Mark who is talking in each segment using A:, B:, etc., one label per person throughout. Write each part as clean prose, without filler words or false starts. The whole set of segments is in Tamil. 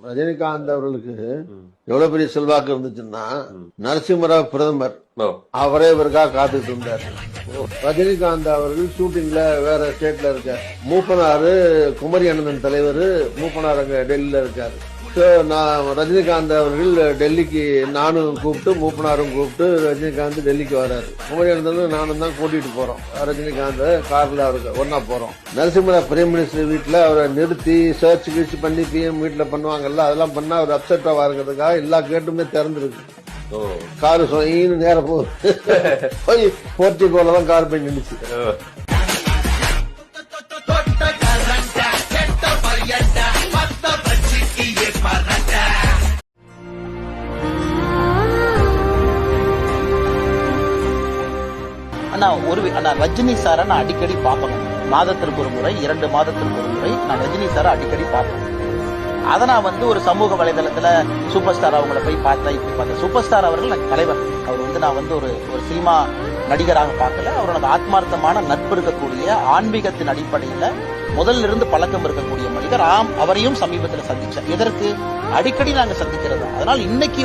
A: ரஜினிகாந்த் அவர்களுக்கு எவ்வளவு பெரிய செல்வாக்கு இருந்துச்சுன்னா நரசிம்மராவ் பிரதமர் அவரே இவருக்காக காத்துட்டு இருந்தார். ரஜினிகாந்த் அவர்கள் ஷூட்டிங்ல வேற ஸ்டேட்ல இருக்கார். மூப்பனாரு குமரி அண்ணன் தலைவர் மூப்பனார் அங்க டெல்லியில இருக்காரு. நான் ரஜினிகாந்த் அவர்கள் டெல்லிக்கு நானும் கூப்பிட்டு மூப்பனாரும் கூப்பிட்டு ரஜினிகாந்த் டெல்லிக்கு வர்றாரு. குமரி அண்ணன் நானும் தான் கூட்டிட்டு போறோம். ரஜினிகாந்த் கார்ல அவருக்கு ஒன்னா போறோம். நரசிம்மராவ் பிரைம் மினிஸ்டர் வீட்டுல அவரை நிறுத்தி சர்ச் கீழ்ச்சி பண்ணி பிஎம் வீட்டுல பண்ணுவாங்கல்ல, அதெல்லாம் பண்ணா அவர் அப்செட் ஆகிறதுக்காக எல்லா கேட்டுமே திறந்துருக்கு. காரு சொயின்னு நேரம் போய் போர்ச்சுகோலதான் கார் போய் நின்றுச்சு.
B: ரஜினி சாரை நான் அடிக்கடி பார்ப்பேன். மாதத்திற்கு ஒரு முறை 2 மாதத்திற்கு ஒரு முறை நான் ரஜினி சாரை அடிக்கடி பார்ப்பேன். அதை நான் ஒரு சமூக வலைதளத்துல சூப்பர் ஸ்டார் அவங்களை போய் பார்த்தேன். இப்படி பார்த்தேன். சூப்பர் ஸ்டார் அவர்கள் எனக்கு தலைவர். அவர் நான் ஒரு சினிமா நடிகராக பார்க்கல. அவரோட ஆத்மார்த்தமான நட்பு இருக்கக்கூடிய ஆன்மீகத்தின் அடிப்படையில முதல்ல இருந்து பழக்கம் இருக்கக்கூடிய மனிதர். அவரையும் சமீபத்தில் சந்திச்சேன். எதற்கு? அடிக்கடி நாங்க சந்திக்கிறது. அதனால இன்னைக்கு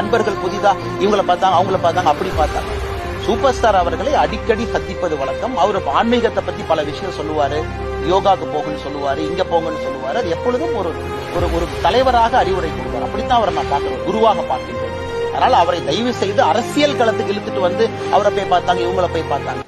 B: நண்பர்கள் புதிதா இவங்களை பார்த்தாங்க, அவங்கள பார்த்தாங்க, அப்படி பார்த்தாங்க. சூப்பர் ஸ்டார் அவர்களை அடிக்கடி சந்திப்பது வழக்கம். அவரு ஆன்மீகத்தை பத்தி பல விஷயம் சொல்லுவாரு. யோகாக்கு போகணும்னு சொல்லுவாரு, இங்க போங்கன்னு சொல்லுவாரு. அது எப்பொழுதும் ஒரு தலைவராக அறிவுரை கொடுப்பார். அப்படித்தான் அவரை நான் பார்க்கிறேன், குருவாக பார்க்கின்றேன். அதனால அவரை தயவு செய்து அரசியல் களத்துக்கு இழுத்துட்டு அவரை போய் பார்த்தாங்க, இவங்களை போய் பார்த்தாங்க.